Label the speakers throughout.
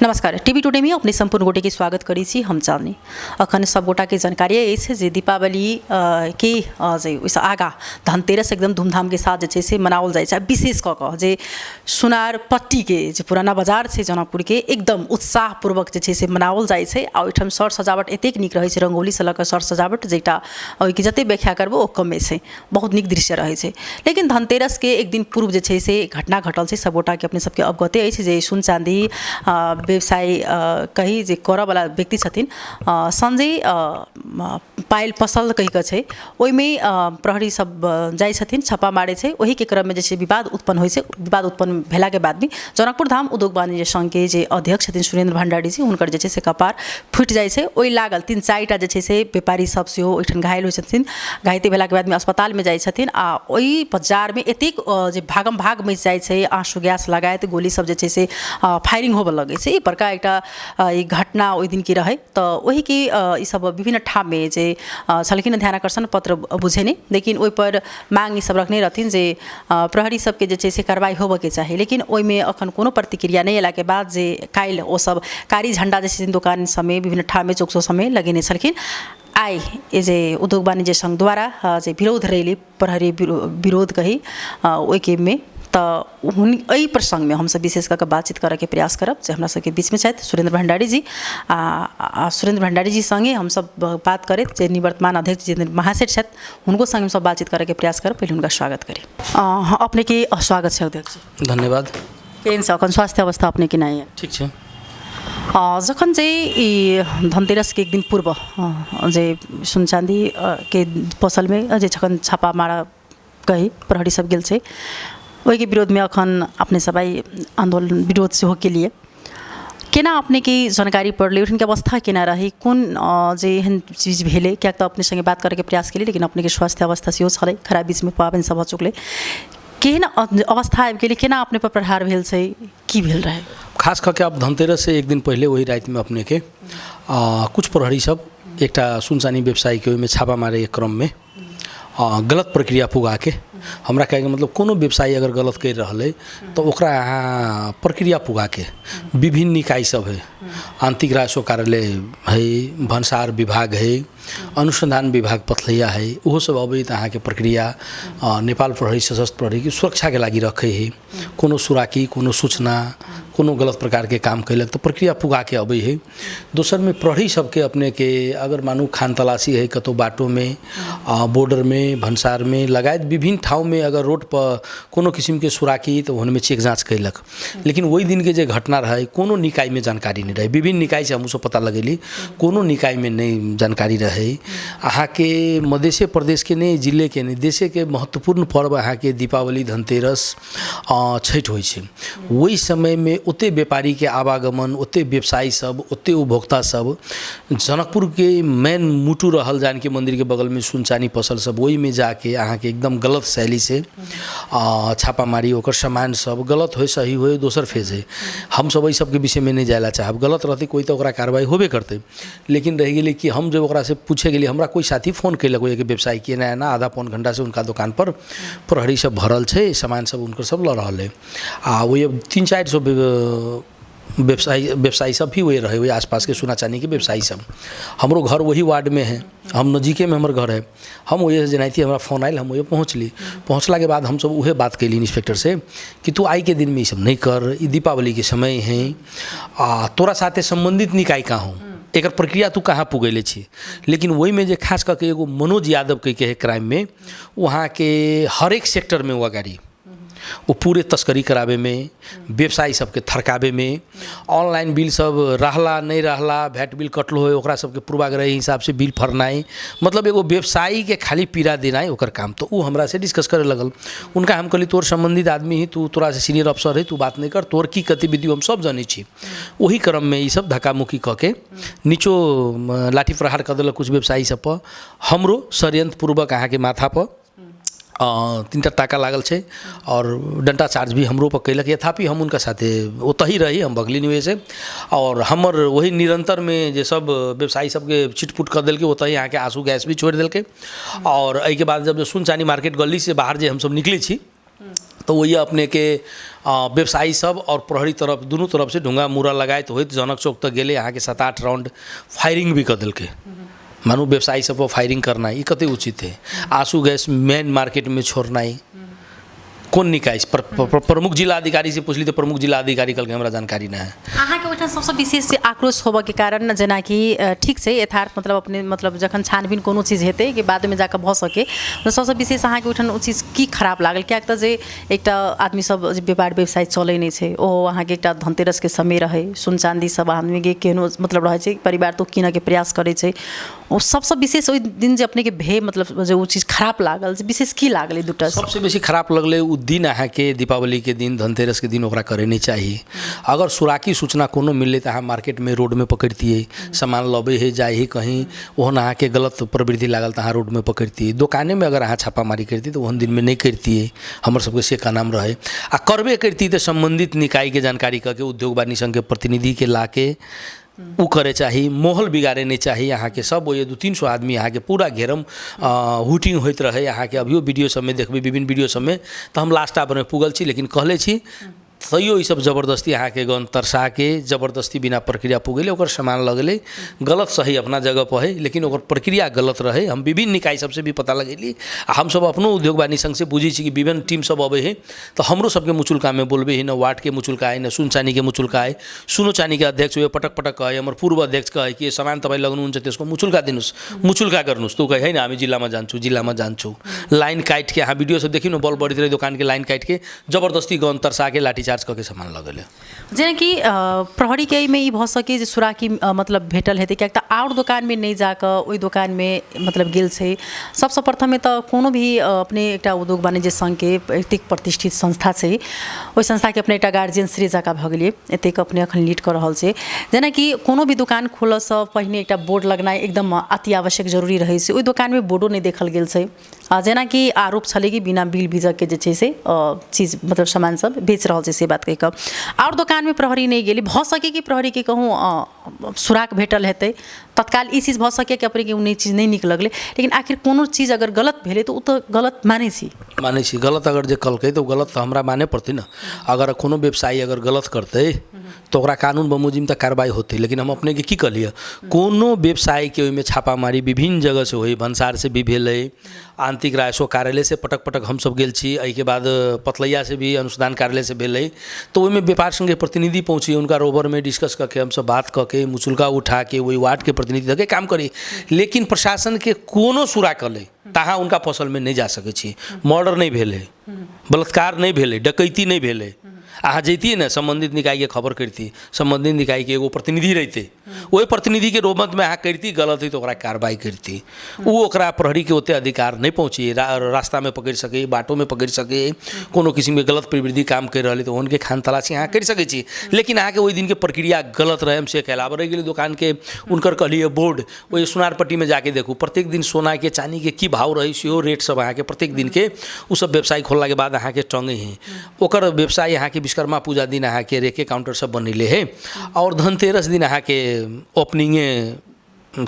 Speaker 1: नमस्कार TV today में अपने संपूर्ण गोटे के स्वागत करी छी हम चाहनी अखन सब गोटा के जानकारी ऐसे जे दीपावली के जे उस आगा धनतेरस एकदम धूमधाम के साथ जे से मनावल जाय छै। विशेष क के जे सुनार पट्टी के जे पुराना बाजार छै जनकपुर के एकदम उत्साह पूर्वक जे से मनावल जाय छै। आ ओइठम सर सजावट एतेक नीक रहे छै, रंगोली से लक सर सजावट जेटा ओइ के जते व्याख्या करबो ओ कमे छै, बहुत नीक दृश्य रहे छै। लेकिन धनतेरस के एक दिन पूर्व जे से घटना घटल छै, सब गोटा के अपने सबके अवगते अछि जे सुन चांदी व्यवसाय कही जे करऽ वाला व्यक्ति छथिन संजय पायल पसल कही के छै, ओइमे प्रहरी सब जाय छथिन, छापा मारे छै। ओही के क्रम में जे विवाद उत्पन्न होइ छै। विवाद उत्पन्न भेला के बाद भी जनकपुर धाम उद्योग वाणिज्य संघ के जे अध्यक्ष छथिन सुरेंद्र भंडारी जी, हुनकर जे से कपार फुटि जाय छै। ओइ लागल 3-4टा जे से व्यापारी सब सेहो ओइठन घायल होइ छथिन। घायते भेला के बाद में अस्पताल में जाय छथिन। आ ओइ बाजार में एतेक जे भागम भाग मचि जाय छै, आंसू गैस लगायत गोली सब जे से फायरिंग होबे लगे छै। बड़का एकटा ई घटना ओहि दिन की रहे तो वही की ई सब विभिन्न ठाम में जे छलखिन ध्यान आकर्षण पत्र बुझेने, लेकिन ओहि पर मांग ई सब रखने रहथिन जे प्रहरी सबके जे से कार्रवाई होबे के चाही। लेकिन ओहिमे अखन कोनो प्रतिक्रिया नहीं अयला के बाद जे काल्हि ओ सब कारी झंडा जे दुकान समय विभिन्न ठाम में चौक समय लगेने छलखिन। आइ जे उद्योग वाणिज्य संघ द्वारा जे विरोध रैली प्रहरी विरोध कही ओहि के में तो एहि प्रसंग में हम सब विशेष करके बातचीत करे के प्रयास करब जे हमरा सबके बीच में छथि सुरेंद्र भंडारी जी। सुरेंद्र भंडारी जी संगे हम सब बात करें जे निवर्तमान अध्यक्ष जितेंद्र महासेठ छथि, हुनको संगे हम सब बातचीत करे के प्रयास करब। पहले हुनका स्वागत करी। अपने के स्वागत है अध्यक्ष जी।
Speaker 2: धन्यवाद।
Speaker 1: केहन छ अखन स्वास्थ्य अवस्था अपने के नहीं है?
Speaker 2: ठीक छै।
Speaker 1: जखन जे ई धनतेरस के एक दिन पूर्व जे सुन चांदी के पसल में जे जखन छापा मारा कही प्रहरी सब गेल छै, ओहि के विरोध में अखन अपने सब आंदोलन विरोध से हो के लिए केना अपने की जानकारी पड़ले, उठन के अवस्था केना रही, कौन जे एहन चीज भेले? क्या तो अपने संगे बात करे के प्रयास के लिए, लेकिन अपने के स्वास्थ्य अवस्था सेहो छलै खराब, बीच में पाबनि सब हो चुकले, केहन अवस्था आबि गेलै, केना अपने पर प्रहार भेल छै, की भेल रहे?
Speaker 2: खास करके अब धनतेरस से एक दिन पहले वही रात में अपने के कुछ प्रहरी सब एक सुनसानी व्यवसायी के में छापा मारे के क्रम में गलत प्रक्रिया पुगा के, हमरा कहे के मतलब कोनो व्यवसायी अगर गलत कर रहा है तो ओकरा प्रक्रिया पुगा के विभिन्न निकाय सब है, आंतरिक राजस्व कार्यालय है, भंसार विभाग है, अनुसंधान विभाग पथलैया है, वो सब अब अहाँ के प्रक्रिया नेपाल प्रहरी सशस्त्र प्रहरी की सुरक्षा के लागि रखे है। कोनो सुराकी कोनो सूचना कोनो गलत प्रकार के काम कैलक तो प्रक्रिया पुगा के अबै है। दोसर में प्रहरी सबके अपने के अगर मानू खान तलाशी है कतो बाटो में बॉर्डर में भंसार में लगायत विभिन्न ठाव में अगर रोड पर कोनो किस्म के सुराकी तो उनमें चेक जाँच कैलक। लेकिन वही दिन के जे घटना रहे कोनो निकाय में जानकारी नहीं रहे, विभिन्न निकाय से हम सब पता लगेली कोनो निकाय में नहीं जानकारी रहे। अहाँ के मध्य प्रदेश के नहीं, जिले के नहीं, देशे के महत्वपूर्ण पर्व अहाँ के दीपावली धनतेरस छठ होइ छै। वही समय में ओते व्यापारी के आवागमन, ओते व्यवसायी सब, ओते उपभोक्ता सब, जनकपुर के मेन मुटु रहल जानकी मंदिर के बगल में सुनचानी पसल सब, वही में जाके अहाँ के एकदम गलत शैली से छापा मारी, ओकर सामान सब गलत हो सही हो दोसर फेज है। हम सब सब के विषय में नहीं जायला चाहब, गलत रहते कोई तो ओकरा कार्रवाई होबे करते। लेकिन रह गई कि हम जब ओकरा से पूछे गेली, हमरा कोई साथी फोन कैलक एक व्यवसायी के ना आधा पौन घंटा से उनका दुकान पर प्रहरी सब भरल है, सामान सब उनकर सब ल रहा है। वही 300-400 व्यवसायी सब भी वही रहे, वही आसपास के सोना चांदी के व्यवसायी सब। हमरो घर वही वार्ड में है, हम नज़दीके में हमारे घर है। हम वही से जनाती हमारा फ़ोन आयल, हम वही पहुँचली। पहुँचला के बाद हम सब वही बात कैली इंस्पेक्टर से कि तू आई के दिन में ये सब नहीं कर, ये दीपावली के समय है, तोरा साथे संबंधित निकाय का हूँ, एक प्रक्रिया तू कहाँ पुगैले छी। लेकिन वही में जे खास करके एगो मनोज यादव के है क्राइम में, वहाँ के हर एक सेक्टर में हुआ गाड़ी वो पूरे तस्करी करावे में, व्यवसायी सबके थरकावे में, ऑनलाइन बिल सब रहला नहीं रहला, वैट बिल कटलो हो ओकरा सबके पूर्वाग्रह हिसाब से बिल फरनाई, मतलब एगो व्यवसायी के खाली पीड़ा देनाई ओकर काम। तो वो हमरा से डिस्कस करे लगल। उनका हम कहली तोर संबंधित आदमी ही, तू तोरा से सीनियर अफसर है, तू बात नहीं कर, तोर की गतिविधि हम सब जानी छी। वही क्रम में ये सब धक्का मुक्की कऽ के नीचो लाठी प्रहार कर दिलक कुछ व्यवसायी सब पर। हमरो षड्यंत्र पूर्वक अहाँ के माथा पर 3टा टाका लागल छै और डंटा चार्ज भी हमरो पर कैलक। यथापि हम उनका साथे ओतही रही, हम बगली निवेश है और हमर वही निरंतर में जे सब व्यवसायी सबके छिटपुट कर दिल के ओतही यहाँ के आंसू गैस भी छोड़ दिल के। और एहि के बाद जब सुनचानी मार्केट गली से बाहर जे हम सब निकली छी तो वही अपने के व्यवसायी सब और प्रहरी तरफ दोनों तरफ से ढुंगा मुरा लगाए तो होइत जनक चौक तक गेले यहाँ के 7-8 राउंड फायरिंग भी कर दिलके। मानू व्यवसायी सब पर फायरिंग करना ये कते उचित है। आंसू गैस मेन मार्केट में छोड़ना ही कौन निकाय प्रमुख जिला अधिकारी से पूछली तो प्रमुख जिला अधिकारी कल के हमरा जानकारी ना है।
Speaker 1: अहाँ के ओहिठाम सबसे विशेष आक्रोश होबऽ के कारण जेना कि ठीक छै यथार्थ मतलब अपने मतलब जखन छानबीन कोनो चीज हेतै कि बाद में जाकर भऽ सके तो सबसे विशेष अहाँ के ओहिठाम ओ चीज की खराब लागल कियाक तऽ जे एकटा आदमी सब जे व्यापार व्यवसाय चलै नहि छै ओ अहाँ के एकटा धनतेरस के समय रहे सोन चांदी सब आदमी के केहनो मतलब रहै छै परिवार तो कीनऽ के प्रयास करै छै ओ सबसे विशेष ओहि दिन जे अपने के भे मतलब जे ओ चीज खराब लागल विशेष की लागल दूटा
Speaker 2: सबसे बेसी खराब लगले उ दिन अहाँ के दीपावली के दिन धनतेरस के दिन ओकरा करे नहीं चाहिए। अगर सुराकी सूचना कोनो मिलले तो अहाँ मार्केट में रोड में पकड़तिए सामान लबे है जाए ही कहीं ओहन अहाँ के गलत प्रवृत्ति लागल तो अहाँ रोड में पकड़तिए। दुकाने में अगर अहाँ छापामारी करती तो ओहन दिन में नहीं करतिए। हमर सबके से का नाम रहे आ करबे करती तो संबंधित निकाय के जानकारी करके उद्योग वाणिज्य संघ के प्रतिनिधि के लाके उ करे चाहिए। माहौल बिगाड़े नहीं चाहिए। यहाँ के सब ये 200-300 आदमी यहाँ के पूरा घेरम हुटिंग होते रहे। यहाँ के अभियो वीडियो सब में देखबे विभिन्न वीडियो सब में तो हम लास्ट आवर में पुगल छी लेकिन कहले छी तैयो ये सब जबरदस्ती अहाँ के गन तरसा के जबरदस्ती बिना प्रक्रिया पुगेले ओकर सामान लगले गलत सही अपना जगह पर है लेकिन ओकर प्रक्रिया गलत रहे। हम विभिन्न निकाय सबसे भी पता लगेली हम सब अपनो उद्योग वाणिज्य संघ से बुझी छी कि विभिन्न टीम सब अबे है तो हमरो सबके मुचुल्का में बोलबे है न वार्ड के मुचुल्का है न सुन चानी के मुचुल्का है। सुनो चानी के अध्यक्ष हुए पटक पटक कहे हमर पूर्व अध्यक्ष कहे कि सामान तपाईँ लग्नुहुन्छ त्यसको मुचुल्का दिनुस् मुचुल्का गर्नुस् तो कहे हैन हामी जिल्लामा जान्छु लाइन काट के अहाँ वीडियो सब देखिनु न बल बढित रहे दुकान के लाइन काट के जबरदस्ती गन तरसा के लाठी चार्ज करके सामान लगले।
Speaker 1: जेना कि प्रहरी के में ई भ सके जे सुराकी मतलब भेटल हेतै कियाक तऽ और दुकान में नहीं जाकर ओई दुकान में मतलब गेल छै। सबसे प्रथम में तो कोनो भी अपने एकटा उद्योग वाणिज्य संघ के एतेक प्रतिष्ठित संस्था छै ओई संस्था के अपने एकटा गार्जियन श्री जका भ गेलिए एतेक अपने अखन लीड कर रहल छै। जेना कि कोनो भी दुकान खोलऽ सँ पहिने एकटा बोर्ड लगनाइ एकदम अति आवश्यक जरूरी रहै छै। ओई दुकान में बोर्डो नहीं देखल गेल छै। जेना कि आरोप छलै कि बिना बिल बीजक के जे छै से चीज मतलब सामान सब बेच रहल छै से बात कहि कऽ और दुकान में प्रहरी नहीं गेली भ सके कि प्रहरी के कहूँ सुराक भेटल हेतै तत्काल ई चीज भ सके कि अपने के उ चीज नहीं नीक लगले लेकिन आखिर कोनो चीज अगर गलत भेले तो उ तो गलत मानै छी
Speaker 2: गलत अगर जे कलकै तो गलत तो हमरा माने पड़ते ना। अगर कोनो व्यवसायी अगर गलत करते तो ओकरा कानून बमूजिम तक कार्रवाई होते लेकिन हम अपने के की कहलिए कोनो व्यवसायी के ओहिमे छापामारी विभिन्न जगह से होई भंसार से भी भेलै आंतरिक राजस्व कार्यालय से पटक पटक हम सब गेल छी एहि के बाद पतलैया से भी अनुसंधान कार्यालय से भेलै तो ओहिमे व्यापार संघ के प्रतिनिधि पहुँची उनका रोबर में डिस्कस करके हम सब बात करके मुचुल्का उठा के वही वार्ड के प्रतिनिधि धके काम करी लेकिन प्रशासन के कोनो सुरा कले तहाँ उनका फसल में नहीं जा सके छी। मर्डर नहीं भेले बलात्कार नहीं भेले डकैती नहीं भेले अहाँ जैतिए ना संबंधित निकाय के खबर करती संबंधित निकाय के एगो प्रतिनिधि रहते वही प्रतिनिधि के रोमत में अहाँ करती गलत हुई तो ओकरा कार्रवाई करती वो ओकरा प्रहरी के ओते अधिकार नहीं पहुँची रास्ता में पकड़ सके बाटो में पकड़ सके कोनो किस्म के गलत प्रवृत्ति काम कर रहे तो उनके खान तलाशी अहाँ कर सके छी लेकिन अहाँ के वही दिन के प्रक्रिया गलत रहे हमसे अलावा रह गई दुकान के उनकर कहलिए बोर्ड वही सुनारपट्टी में जाके देखू प्रत्येक दिन सोना के चांदी के की भाव रही सेहो रेट सब अहाँ के प्रत्येक दिन के उ सब व्यवसाय खोलला के बाद अहाँ के टंगे हैं ओकर व्यवसाय यहाँ के विश्वकर्मा पूजा दिन अहाँ के रेके काउंटर सब बनैले है और धनतेरस दिन अहाँ के ओपनिंगे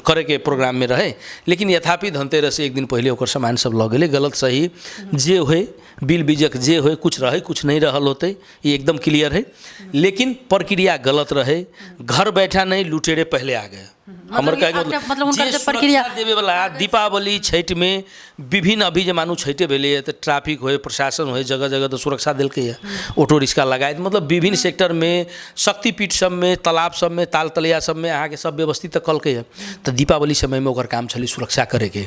Speaker 2: करे के प्रोग्राम में रहे लेकिन यथापि धनतेरस से एक दिन पहले ओकर सामान सब लग गए गलत सही जे होए बिल बीजक जे होए कुछ रहे कुछ नहीं रहल होते ये एकदम क्लियर है लेकिन प्रक्रिया गलत रहे घर बैठा नहीं लुटेरे पहले आ गए। हमर
Speaker 1: मतलब
Speaker 2: जे प्रक्रिया देवे वाला दीपावली छठ में विभिन्न अभी जे मानू छठे भेले तो ट्रैफिक होए प्रशासन होए जगह जगह तो सुरक्षा दिलके है ऑटो रिक्शा लगाए मतलब विभिन्न सेक्टर में शक्तिपीठ सब में तालाब सब में ताल तलिया सब में अहाँ के सब व्यवस्थित तो कलके है तो दीपावली समय में ओकर काम छली सुरक्षा करे के।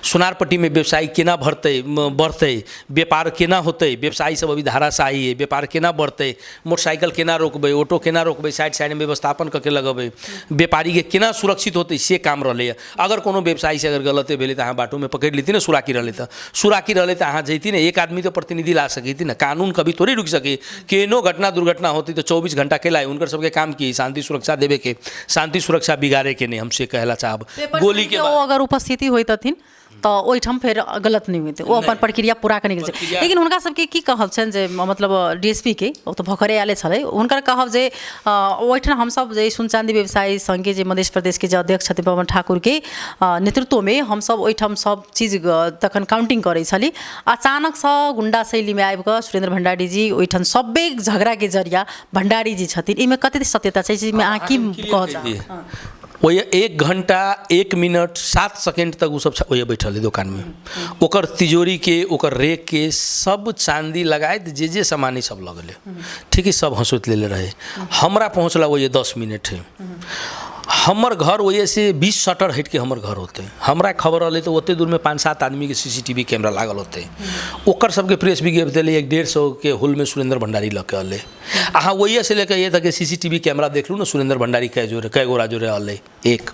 Speaker 2: सुनारपट्टी में व्यवसायी केना बढ़ते व्यापार केना होते व्यवसायी सब अभी धाराशाही है व्यापार केना बढ़ते मोटरसाइकिल केना रोकबे ऑटो केना रोकबे साइड में व्यवस्थापन करके लगेबे व्यापारी के केना सुरक्षित होते से काम रहे। अगर कोनो व्यवसायी से अगर गलते भेले तो अहाँ बाटो में पकड़ लेती ना सुराकी रहे तो अहाँ जैती ना एक आदमी तो प्रतिनिधि ला सकी थी ना कानून कभी थोड़ी रुक सके केनो घटना दुर्घटना होती तो 24 घंटा के लाए उनकर सबके काम की शांति सुरक्षा देवे के शांति सुरक्षा बिगाड़े के नहीं हमसे कहला चाहब गोली के
Speaker 1: अगर उपस्थिति हुई तथिन तो ओहिठाम फिर गलत नहीं होते, वो अपन प्रक्रिया पूरा करने के लिए। लेकिन हुनका सबके की कहब छनि जे मतलब डीएसपी के ओ तो भखरे आले छलै, हुनकर कहब जे ओहिठाम हम सब जे सुन चांदी व्यवसायी संघ के जे मध्य प्रदेश के जे अध्यक्ष छथिन पवन ठाकुर के नेतृत्व में हम सब ओहिठाम सब चीज तखन काउंटिंग करै छली। अचानक से गुंडा शैली में आबि कऽ सुरेंद्र भंडारी जी ओहिठाम सबे झगड़ा के जरिया भंडारी जी छथिन, इमे कते सत्यता छै, इसमें अहाँ की कह चाहब?
Speaker 2: वही 1 घंटा 1 मिनट 7 सेकेंड तक वो सब वही बैठल है दुकान में, ओकर तिजोरी के ओकर रेक के सब चांदी लगाए जे सामान सब लगल है, ठीक है, सब हंसुत ले रहे। हमरा पहुँचला वही 10 मिनट है, हमर घर वही से 20 शटर हट के हमर घर होते, हमरा खबर रही तो ओते दूर में 5-7 आदमी के CCTV कैमरा लागल होते, ओकर सबके प्रेस विज्ञप्ति दिले 150 के होल में सुरेंद्र भंडारी लग के अले। अहाँ वही से लेकर ये तक कि CCTV कैमरा देख लू ना, सुरेंद्र भंडारी कै गोरा जोरे अले। एक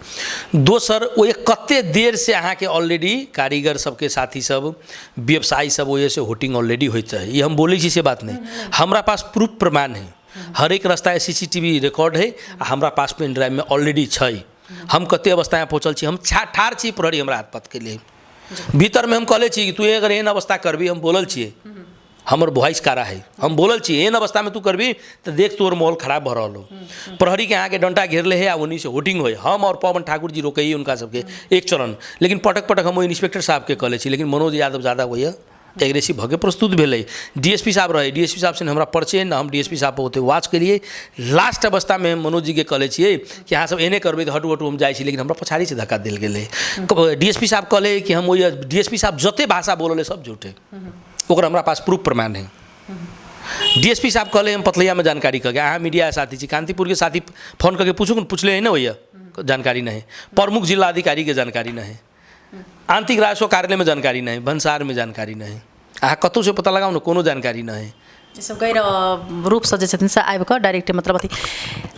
Speaker 2: दोसर वो कते देर से अहाँ के ऑलरेडी कारीगर सबके साथी सब व्यवसायी सब वही से होटिंग ऑलरेडी होता है, ये हम बोले छी से बात नहीं, हमारा पास प्रूफ प्रमाण है, हर एक रास्ता CCTV रिकॉर्ड है, हमारा पास पेन ड्राइव में ऑलरेडी छै। हम कते अवस्था में पहुँचल छी, हम ठार छी प्रहरी हमरा हाथ पत के लिए भीतर में हम कहले छी कि तू अगर एहन अवस्था करबी, हम बोलल छिए, हमर वॉइस कारा है, हम बोलल छी एहन अवस्था में तू करबी तो देख तोर माहौल खराब भ रहा हो। प्रहरी के यहाँ के डंटा घेरले है, उन्हीं से होटिंग हो, हम और पवन ठाकुर जी रोकई उनका सबके एक चरण, लेकिन पटक पटक हम इंस्पेक्टर साहब के कहले छी, लेकिन मनोज यादव ज़्यादा वही एग्रेसिव भगे प्रस्तुत भेले। DSP साहब रहे, DSP साहब से हमरा परिचय न, हम DSP साहब पर होते वाच के लिए लास्ट अवस्था में हम मनोज जी के कहले छिए कि अहाँ सब एने करबे तो हटू हम जाइ छी, लेकिन हमरा पछाड़ी से धक्का देल गेले। DSP साहब कहले कि हम वही DSP साहब जते भाषा बोलले सब झूठे, ओकर हमरा पास प्रूफ प्रमाण है। DSP साहब कहले हम पतलैया में जानकारी करके, अहाँ मीडिया साथी छी, कांतिपुर के साथी फोन करके पूछले है ना, भैया जानकारी नहीं, प्रमुख जिला अधिकारी के जानकारी नहीं, आंतरिक राजस्व कार्यालय में जानकारी नहीं, भंसार में जानकारी नहीं, अहाँ कतौ से पता लगाओ ना, कोनो जानकारी नहीं।
Speaker 1: ये सब गैर रूप से जे से आबि कऽ डायरेक्ट मतलब अथी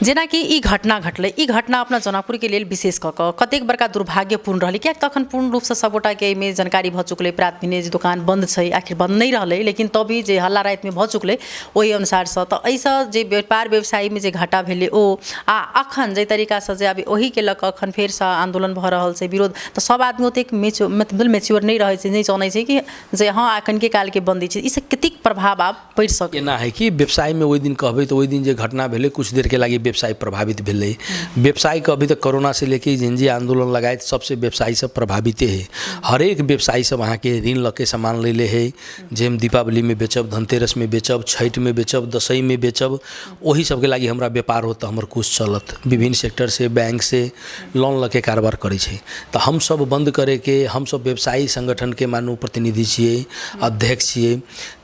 Speaker 1: जेना कि ई घटना घटलै, ई घटना अपना जनकपुर के लेल विशेष कऽ कऽ कतेक बड़का दुर्भाग्यपूर्ण रहलै, कियाक तखन पूर्ण रूप से सबगोटा के एहिमे जानकारी भऽ चुकलै, प्रात भेने जे दुकान बंद छै, आखिर बंद नहीं रहलै, लेकिन तभी जे हल्ला राति में भऽ चुकलै ओहि अनुसार से तऽ एहिसँ जे व्यापार व्यवसायी में जे घाटा भेलै ओ आ अखन जे तरीका से जे आब ओही के लऽ कऽ अखन फेर से आंदोलन भऽ रहल छै, विरोध, तऽ सब आदमी ओतेक मतलब मेच्योर नहीं रहै छै, नहीं जानै छै कि जे हाँ एखन के काल के बंदी छै, इससे कतेक प्रभाव आब पड़ि सकै?
Speaker 2: एना है कि व्यवसाय में वही दिन कहबे तो वही दिन जो घटना भेले कुछ देर के लगी व्यवसाय प्रभावित भेले। व्यवसाय के अभी तक कोरोना से लेके जिन जी आंदोलन लगाए सबसे व्यवसायी सब प्रभावित है, हर एक व्यवसायी सब वहाँ के ऋण लके सामान ले ले है, जेम दीपावली में बेचब, धनतेरस में बेचब, छठ में बेचब, दशई में बेचब, वही सबके लगी हमरा व्यापार होता, हमर कुछ चलत, विभिन्न सेक्टर से बैंक से लोन लके कारोबार करे छै। तो हम सब बंद करे के, हम सब व्यवसायी संगठन के मानू प्रतिनिधि छिए, अध्यक्ष छिए,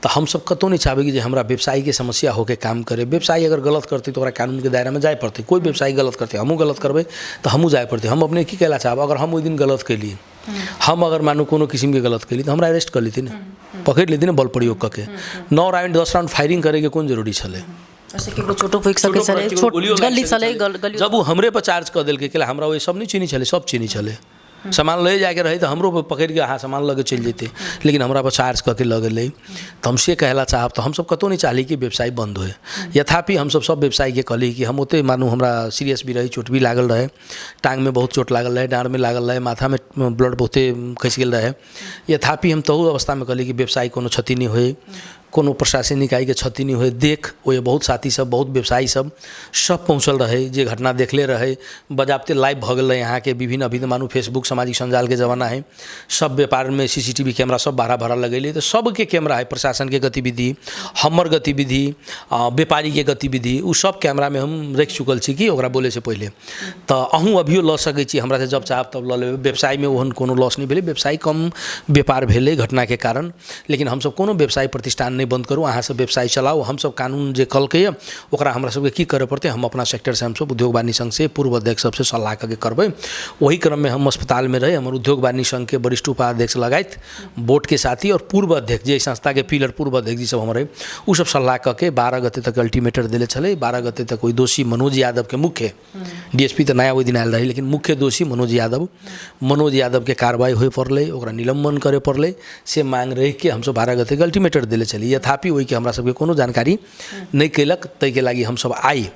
Speaker 2: तो हम सब कतौ नहीं चाहबे कि हमरा व्यवसायी के समस्या होके काम करे। व्यवसायी अगर गलत करते तो कानून के दायरा में जाए पड़ते, कोई व्यवसायी गलत करते हमू गलत करबे तो हमू जाए पड़ते। हम अपने की कहला चाहब, अगर हम ओहि दिन गलत कैलिए, हम अगर मानू कोनो किस्म के गलत कैली तो हमरा अरेस्ट कर लेती ना, पकड़ लेती ना बल प्रयोग करके, 9 राउंड 10 राउंड फायरिंग करे के कौन जरूरी छले? जब वो हमरे पर चार्ज कर दिल के हमरा वो सब नहीं चीनी छले, सब चीनी छले, सामान ले जाके रही तो हमरो पर पकड़ के हाँ सामान लगे चल जेते, लेकिन हमरा पर चार्ज करके लगे। तो हमसे कहला चाहब तो हम सब कतौ नहीं चाहली कि व्यवसाय बंद होए, यथापि हम सब व्यवसायी के कहली कि हम ओते मानू हमरा सीरियस भी रही, चोट भी लागल रहे, टांग में बहुत चोट लागल रहे, डाँड़ में लागल रहे, माथा में ब्लड बहुते खस गेल रहे, यथापि हम तहु अवस्था में कहली कि व्यवसायी कोनो क्षति नहीं होए, कोनो प्रशासनिक इकाई के क्षति नहीं हुए। देख वो बहुत साथी सब, बहुत व्यवसायी सब पहुँचल रहे, जे घटना देखले रहे, बजाबते लाइव भ गए यहाँ के विभिन्न, अभी तो मानू फेसबुक सामाजिक संजाल के जमाना है, सब व्यापार में CCTV कैमरा सब बारह भरा लगेले, तो सबके कैमरा है, प्रशासन के गतिविधि, हमर गतिविधि, व्यापारी के गतिविधि, उ सब कैमरा में हम रख चुकल छी कि ओकरा बोले से पहले। तो अहूँ अभियो ल सकै छी, हमरा से जब चाहब तब ल लेबै। व्यवसाय में ओहन कोनो लॉस नहीं भेले, व्यवसाय कम व्यापार भेले घटना के कारण, लेकिन हम सब कोनो व्यवसाय प्रतिष्ठान नहीं बंद करूँ, अहाँ सब व्यवसाय चलाओ। हम सब कानून जे कलके ओकरा हमरा सबके की करे पड़ते, हम अपना सेक्टर से हम सब उद्योग वाणिज्य संघ से पूर्व अध्यक्ष सबसे सलाह करके करबै। वही क्रम में हम अस्पताल में रहे, हमारे उद्योग वाणिज्य संघ के वरिष्ठ उपाध्यक्ष लगाइत, बोर्ड के साथी और पूर्व अध्यक्ष जे संस्था के पिलर पूर्व अध्यक्ष जी सब हमारे उ सब सलाह करके 12 गते तक अल्टीमेटर दिले छले। 12 गते तक कोई दोषी मनोज यादव के मुख्य DSP तो नया वही दिन आयल रही, लेकिन मुख्य दोषी मनोज यादव के कार्रवाई होए पड़ले, ओकरा निलंबन करे पड़ले, से मांग रह के हम सब 12 गते के अल्टीमेटर दिले छली। यथापि वही के हमरा सबके कोनो जानकारी नहीं कैलक, तै के लागी हम सब आई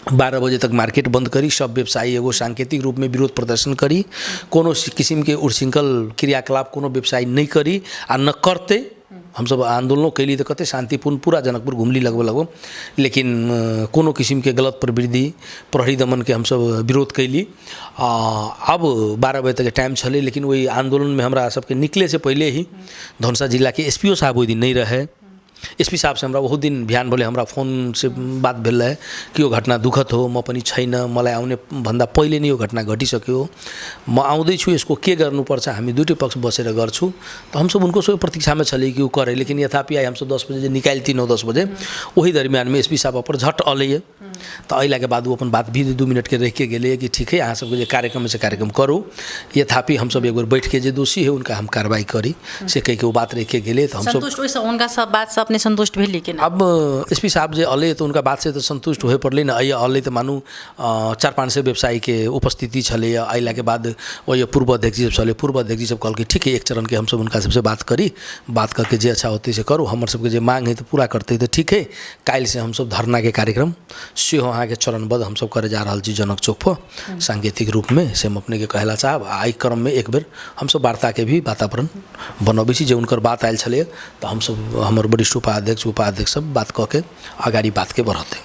Speaker 2: 12 बजे तक मार्केट बंद करी, सब व्यवसायी एगो सांकेतिक रूप में विरोध प्रदर्शन करी, कोनो किस्म के उच्छृंखल क्रियाकलाप कोनो व्यवसायी नहीं करी आ न करते। हम सब आंदोलनों कैली तो कते शांतिपूर्ण पूरा जनकपुर घुमली लगभग, लेकिन कोनो किस्म के गलत प्रवृत्ति प्रहरी दमन के हम सब विरोध कैली। अब 12 बजे तक के टाइम चले, लेकिन वही आंदोलन में हमरा सबके निकले से पहले ही धनुषा जिला के एसपीओ साहब वही दिन नहीं रहे। एसपी साहब से हमरा बहुत दिन बिहान बोले हमरा फोन से बात भेल है कि यो घटना दुखद हो, म पनि छैन, मलाई आउने भन्दा पहिले नै यो घटना घटिसक्यो, म आउँदैछु, यसको के गर्नुपर्छ हामी दुईटै पक्ष बसेर गर्छु। तो हम सब उनको सो प्रतीक्षा में चले कि वो करे, लेकिन यथापि हम सब 10 बजे निकालती 9-10 बजे, वही दरमियान में एसपी साहब पर झट अलै। तो अला के बाद वो अपन बात भी 2 मिनट के रह के गेले कि ठीक है अहाँ सबके जो कार्यक्रम से कार्यक्रम करू, यथापि हम सब एक बार बैठ के जो दोषी है उनका हम कार्रवाई करी से कह के वो बात रह के गेले। तो हम सब
Speaker 1: संतुष्ट उनका सब बात से अपने संतुष्ट भेली कि
Speaker 2: अब एसपी साहब जे अले तो उनका बात से तो संतुष्ट होए पड़ले न। अय अले तो मानू 400-500 व्यवसायी के उपस्थिति छले। अला के बाद वही पूर्व अध्यक्ष जी चले, पूर्व अध्यक्ष जी सब कहल कि ठीक है एक चरण के हम सब उनका सबसे बात करी, बात करके जे अच्छा होते से करो, हमर सबके जे मांग है तो पूरा करते तो ठीक है। काल से हम सब धरना के कार्यक्रम से अहाँ के चरणबद्ध हम सब करे जा रहा छी जनक चौक पर सांकेतिक रूप में से हम अपने के कहला चाहब। आई क्रम में एक बेर हम सब वार्ता के भी वातावरण बनबे छी, जे उनकर बात आयल छले तो हम सब हमर वरिष्ठ उपाध्यक्ष सब बात कह के आगाड़ी बात के बढ़ते।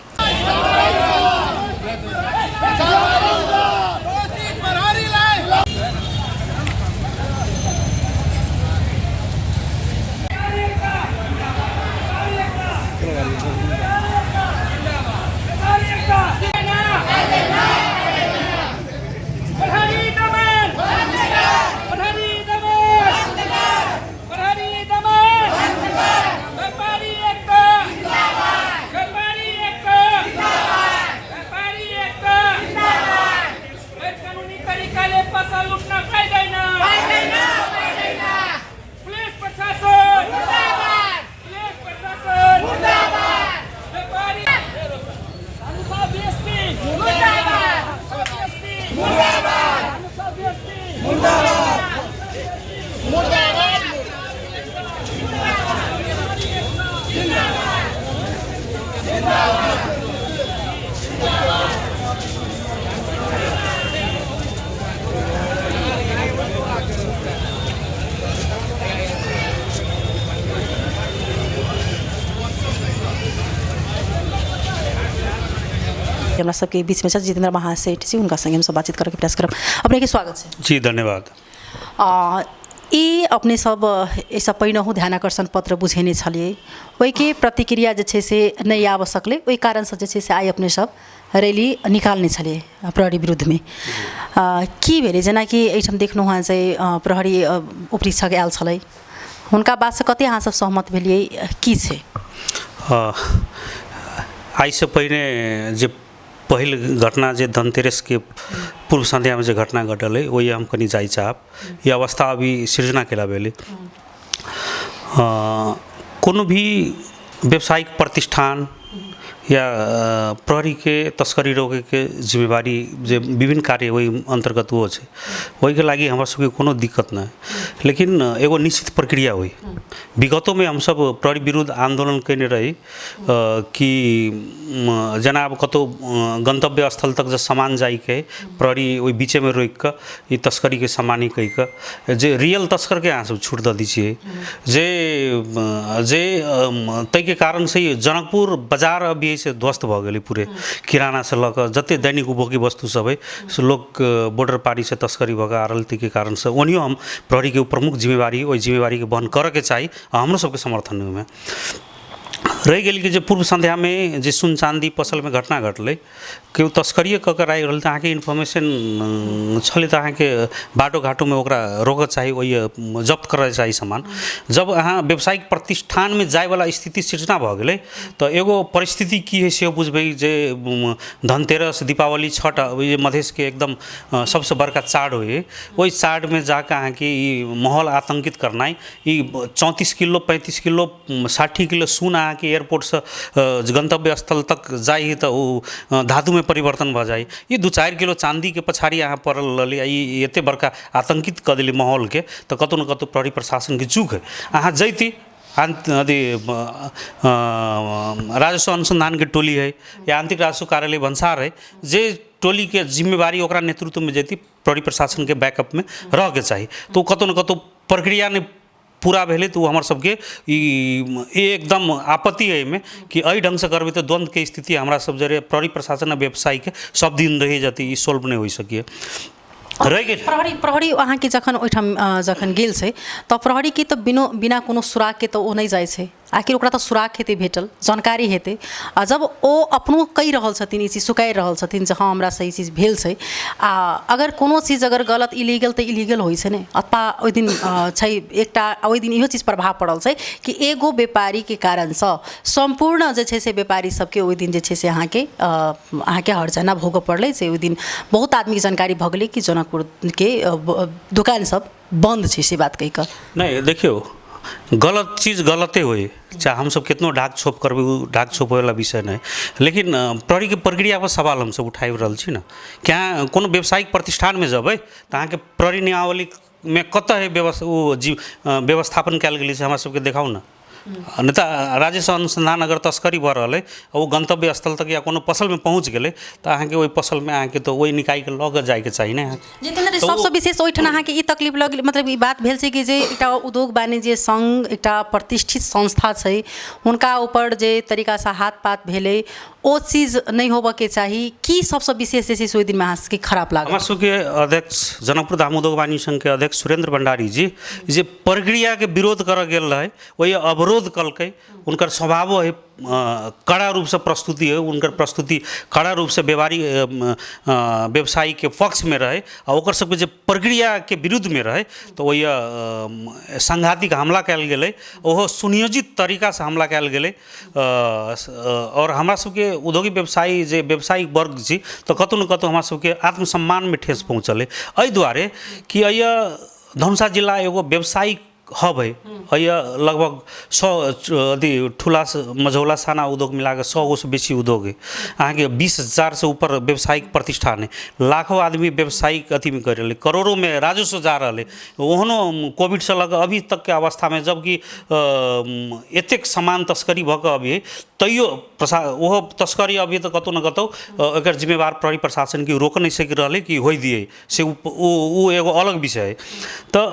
Speaker 1: हमरा सबके बीच में जितेंद्र महासेठ जी, उनका संगे हम सब बातचीत करके प्रयास करब। अपने के स्वागत है
Speaker 3: जी, धन्यवाद।
Speaker 1: ई अपने सब ऐसा पहिनहु ध्यान आकर्षण पत्र बुझेने छलिए, ओहि के प्रतिक्रिया जे छै से नहीं आब सकले, ओहि कारण से जे छै से आई अपने सब रैली निकालने छलिए प्रहरी विरुद्ध में। की भेले जेना कि एहिठाम देखनु हाँ चाहिँ प्रहरी उपरीक्षक आयल छलै, हुनका बात से कते अहाँ सब सहमत भेलिए की छै?
Speaker 3: आई से पहिने जे पहिल घटना जे धनतेरस के पूर्व संध्या में जो घटना घटल है वही हम कनी जाय चाहब। ये अवस्था अभी सृजना केला भेले। कोनो भी व्यावसायिक प्रतिष्ठान या प्रहरी के तस्करी रोके के जिम्मेवारी जे विभिन्न कार्य वही अंतर्गत वो है, वही के लागी हमरा सबके कोनो दिक्कत ना है, लेकिन एगो निश्चित प्रक्रिया हुई। विगतों में हम सब प्रहरी विरुद्ध आंदोलन करने रही कि जना अब कतो गंतव्य स्थल तक जब सामान जाई के प्रहरी वही बीचे में रोक कर ये तस्करी के सामान ही कही कर जे रियल तस्कर के यहाँ सब छूट द दीजिए, जे तय के कारण से जनकपुर बाजार अभी से ध्वस्त भ गए पूरे किराना से लक जते दैनिक उपभोग्य वस्तु सब है से लोग बॉर्डर पारी से तस्करी भग आ रही के कारण से ओनियो हम प्रहरी के प्रमुख जिम्मेवारी वही जिम्मेवारी के वहन करे के चाहिए। हमरो सबके समर्थन में रह गई कि जो पूर्व संध्या में जे सुन चांदी पसल में घटना घटल कि तस्करी ककर आई रही अहाँ के इन्फॉर्मेशन छले तो अहाँ के बाटो घाटो में ओकरा रोक चाहिए, वही जब्त करे चाहिए सामान। जब अहाँ व्यावसायिक प्रतिष्ठान में जाए वाला स्थिति सृजना भ गए तो एगो परिस्थिति की है से बुझबे जे धनतेरस दीपावली छठ ये मधेश के एकदम सबसे बड़का चाड़ हुए, वही चाड़ में जाकर अहाँ के माहौल आतंकित करना 34 किलो 35 किलो 60 किलो सुन अहाँ के एयरपोर्ट से गंतव्य स्थल तक जाए तो वो धातु में परिवर्तन भ जाए। ये 2-4 किलो चांदी के पछाड़ी अहाँ पड़ल रही, ये एते बड़का आतंकित कर दिली माहौल के, तो कतौ न कतौ प्रहरी प्रशासन के चूक है। अहाँ जैती राजस्व अनुसंधान के टोली है या आंतरिक राजस्व कार्यालय भन्सार है, जे टोली के जिम्मेवारी ओकरा नेतृत्व में जैती प्रहरी प्रशासन के बैकअप में रह के चाहिए। तो कतौ न कतौ प्रक्रिया ने पूरा भेले तो हमार सबके एकदम आपत्ति है में कि अई ढंग से करबे तो द्वंद्व के स्थिति हमारा सब जरे प्रहरी प्रशासन व्यवसायी के सब दिन रह जाती, सोल्व नहीं हो सकिए रह गेल।
Speaker 1: प्रहरी अहाँ के जखन ओहिठाम जखन गेल छै तऽ प्रहरी के तऽ बिना कोनो सुराग के तऽ ओ नहीं जाइ छै, आखिर ओकरा तऽ सुराग हेतै भेटल, जानकारी हेतै। आ जब ओ अपनो कहि रहल छथिन, ई चीज सुकाइ रहल छथिन जे हाँ हमरा सही चीज भेल छै, आ अगर कोनो चीज अगर गलत इलीगल तऽ इलीगल होइ छै ने। अथवा ओहि दिन छै एकटा ओहि दिन इहो चीज प्रभाव पड़ल छै कि एगो व्यापारी के कारणसँ सम्पूर्ण जे छै से व्यापारी सबके ओहि दिन जे छै से अहाँके हर्जाना भोगऽ पड़लै। से ओहि दिन बहुत आदमी के जानकारी भऽ गेलै कि जनकपुर के दुकान सब बंद छै, से बात कहि कऽ।
Speaker 3: नहीं देखियो, गलत चीज़ गलते होए, चाहे हम सब कितनो ढाक छोप करबे, ढाक छोप वाला विषय नहीं। लेकिन प्रहरी के प्रक्रिया पर सवाल हम सब उठाई रहल छी ना। क्या कोनो व्यावसायिक प्रतिष्ठान में जब तो अहाँ के प्रहरी नियमावली में कत है व्यवस्थापन कयल गेल छै, हमरा सबके देखाउ ना। नहीं तो राजस्व अनुसंधान अगर तस्करी भऽ रहल है, वो गंतव्य स्थल तक या कोनो पसल में पहुँच गए तो अहाँ के वही पसल में अहाँ के तो वही निकाय के लऽ जाए के चाहिए ना।
Speaker 1: जितेंद्र, सबसे विशेष ओहिठाम अहाँ के ई तकलीफ लग, मतलब ई बात भेल छै कि जे एकटा उद्योग वाणिज्य संघ एकटा प्रतिष्ठित संस्था छै, हुनका ऊपर जे तरीका से हाथ पात भेलै ओ चीज नहीं होबऽ के चाही। की सबसे विशेष जे छै से ओहि दिन में अहाँ के खराब लागल?
Speaker 3: हमरा सबके अध्यक्ष जनकपुर धाम उद्योग वाणिज्य संघ के अध्यक्ष सुरेंद्र भंडारी जी जे प्रक्रिया के विरोध कर गेल रहे, वही अवरोध कलकै। उनकर स्वभाव है कड़ा रूप से प्रस्तुति है, उनकर प्रस्तुति कड़ा रूप से व्यवसायी के पक्ष में रहे और ओकर सबके जे प्रक्रिया के विरुद्ध में रहे, तो वही संघातिक हमला कयल गेलै, ओहो सुनियोजित तरीका से हमला कयल गेलै। और हमरा सबके उद्योगिक व्यवसायी जे व्यवसायिक वर्ग छी तो कतौ न कतौ हमरा सबके आत्मसम्मान में ठेस पहुँचल है। एहि दुआरे कि धनुषा जिला एगो व्यवसायिक हब है, लगभग 100 ठूला मझौला साना उद्योग मिला के 100 से बेसी उद्योग है। अहाँ के 20,000 से ऊपर व्यवसायिक प्रतिष्ठान है, लाखों आदमी व्यवसायिक अथी में कर रहे, करोड़ों में राजस्व जा रहा है। ओहनो कोविड से लग अभी तक के अवस्था में जबकि एतेक सामान तस्करी भऽ कऽ अभी तैयो ओहो तस्करी अभी तो कतौ न कतौ एकर जिम्मेवार प्रहरी प्रशासन की रोक नहीं सक रहा कि हो दिए से वो एगो अलग विषय है। तो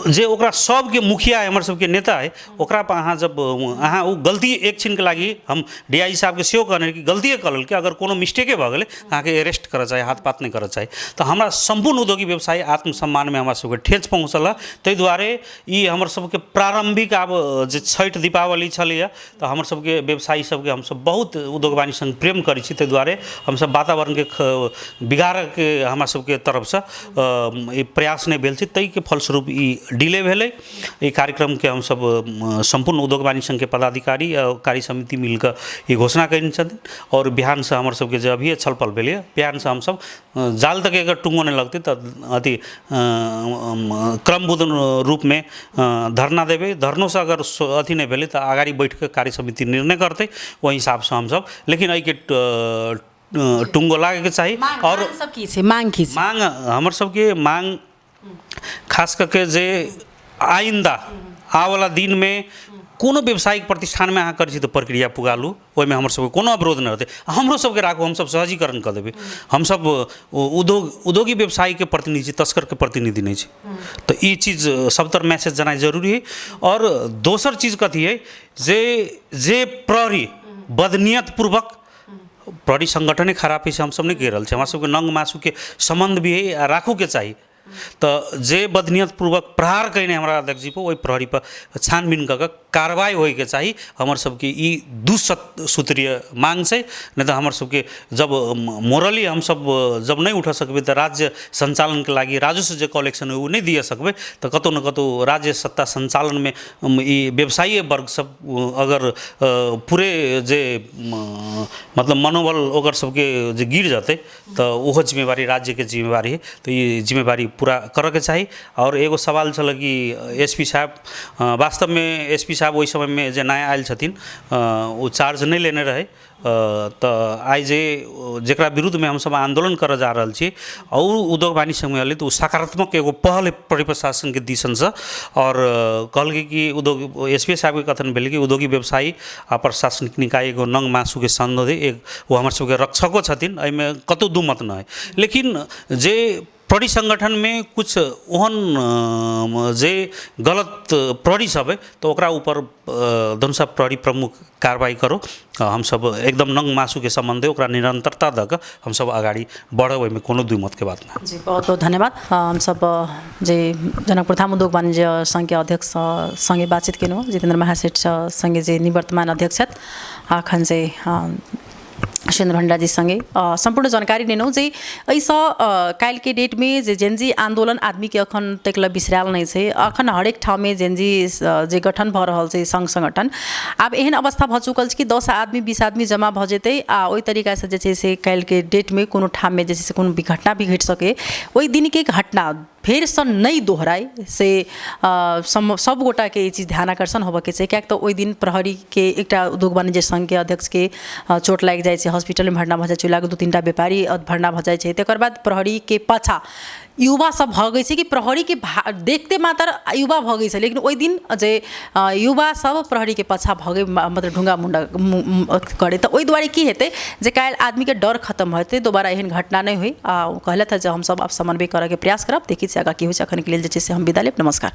Speaker 3: जे ओकरा सबके मुखिया है, हमर सबके नेता है, ओकरा पर अहाँ जब अहाँ वो गलती एक छिन के लागी हम डीआई साहब के सेहो कहने कि गलतिए कर लेलकै, अगर कोनो मिस्टेके भऽ गेलै अहाँ के अरेस्ट करऽ चाही, हाथ पात नहीं करऽ चाही। तो हमरा संपूर्ण उद्योगिक व्यवसायी आत्मसम्मान में हमरा सबके ठेस पहुँचल। ताहि दुआरे ई हमर सबके प्रारंभिक आब जे छठि दीपावली छलैया तो हमर सबके व्यवसायी सबके हमसब बहुत उद्योग वाणिज्य संग प्रेम करै छी। ताहि दुआरे हमसब वातावरण के बिगाड़ऽ के हमरा सबके तरफ से प्रयास नहीं भेल छै, ताहि के फलस्वरूप ई डिले भेलै। ई कार्यक्रम के हम सब संपूर्ण उद्योग वाणिज्य संघ के पदाधिकारी और कार्य समिति मिलकर ये घोषणा कयने छथिन। और बिहान से हमर सबके जे अभी छल पल भेलै, बिहान से हम सब जाल तक अगर टुंगो नहीं लगते तो अति क्रमबद्ध रूप में धरना देवे। धरनों से अगर अथी नहीं भेलै तो आगाड़ी बैठ के कार्य समिति निर्णय करते, वही हिसाब से हम सब। लेकिन एहि के टुंगो लागे के चाहिए। और
Speaker 1: सब की छै मांग की छै? मांग
Speaker 3: हमर सबके मांग खास करके जे आइंदा आवाला दिन में कोनो व्यावसायिक प्रतिष्ठान में अहाँ करै छी तो प्रक्रिया पुगालू, ओहिमे हमर सबके कोनो अवरोध नहीं रहते। हमरो सबके राखू, हम सब सहजीकरण कर देबै। हम सब उद्योगी व्यवसायी के प्रतिनिधि, तस्कर के प्रतिनिधि नहीं छै। तो ई चीज सब तर मैसेज जनाइ जरूरी है। और दोसर चीज कथी है जे प्रहरी बदनीयत पूर्वक प्रहरी संगठने खराब है, हम सब नहीं कह रहल छी। हमरा सबके नंग मासू के संबंध भी है, राखू के चाहिए। तो जे बदनीयत पूर्वक प्रहार कयने हमारा अध्यक्ष जी पर वही प्रहरी पर छानबीन कर कार्रवाई होए के चाहिए। हमर सबके ई 2 सूत्रीय मांग छै। नहीं तो हमर सबके जब मोरली हम सब जब नहीं उठा सकबे तो राज्य संचालन के लागी राजस्व जे कलेक्शन है वो नहीं दिए सकबे, तो कतौ न कतौ राज्य सत्ता संचालन में ई व्यवसायी वर्ग सब अगर पूरे जे मतलब मनोबल ओकर सबके जे गिर जाते तो वह जिम्मेवारी राज्य के जिम्मेवारी है। तो ये जिम्मेवारी पूरा करे के चाहिए। और एगो सवाल छल कि एसपी साहब, वास्तव में एसपी साहब ओहि समय में जे नया आयल छथिन वो चार्ज नहीं लेने रहे तो आइ जे जकरा विरुद्ध में हम सब आंदोलन कर जा रहल छी और उद्योग वाणिज्य संघ में अली तो सकारात्मक एगो पहल परि प्रशासन के दिशन से और कहल कि उद्योग एस पी साहब के कथन भेल कि उद्योगी व्यवसायी आ प्रशासनिक निकाय एगो नंग मासू के संद एक वो हमारे सबके रक्षको छथिन एहिमे कतौ दू मत न है लेकिन जे प्रहरी संगठन में कुछ ओहन जे गलत प्रहरी सब है तो ओकरा ऊपर धनुषा प्रहरी प्रमुख कार्रवाई करो हम सब एकदम नंग मासू के संबंध है ओकरा निरंतरता दऽ कऽ हम सब आगाड़ी बढ़ब ओहिमे कोनो दुई मत के बात ना
Speaker 1: जी बहुत बहुत धन्यवाद हम सब जे जनकपुर धाम उद्योग वाणिज्य संघ के अध्यक्ष संगे बातचीत केलहुँ जितेन्द्र महासेठ संगे जे निवर्तमान अध्यक्ष छथि अखन जे सुरेन्द्र भंडा जी संगे संपूर्ण जानकारी लेलहुँ जे एहिसँ काल्हि के डेट में जे जेनजी आंदोलन आदमी के अखन तक ल बिसरायल नहीं छै अखन हरेक ठाव में जेनजी जे गठन भऽ रहल छै संघ संगठन आब एहन अवस्था भऽ चुकल छै कि 10 आदमी 20 आदमी जमा भऽ जेतै आ ओहि तरीका से जे छै से काल्हि के डेट में कोनो ठाम में जे छै से कोनो भी घटना भी घटि सके ओहि दिन के घटना फेर से नहीं दोहराय से सब गोटा के ये चीज ध्यान आकर्षण होबे के छै कियाक तऽ ओहि दिन प्रहरी के एकटा उद्योग वाणिज्य संघ के अध्यक्ष के चोट लागि जाइ छै हॉस्पिटल में भरना भऽ जाइ छै लागू 2-3टा व्यापारी भरना भऽ जाइ छै तकर बाद प्रहरी के पाछा युवा सब भऽ गई छै कि प्रहरी के देखते मात्र युवा भऽ गई छै लेकिन ओहि दिन जे युवा सब प्रहरी के पाछा भऽ गई मतलब ढुंगा मुंडा करे तऽ ओहि दुआरे की हेतै जे काल्हि आदमी के डर खत्म हेतै दोबारा एहन घटना नहीं हुई कहलथि जे हम सब अब समन्वय करऽ के प्रयास करब देखी आगा की होइ छै अखन के लेल जे छै से हम विदा लेब नमस्कार।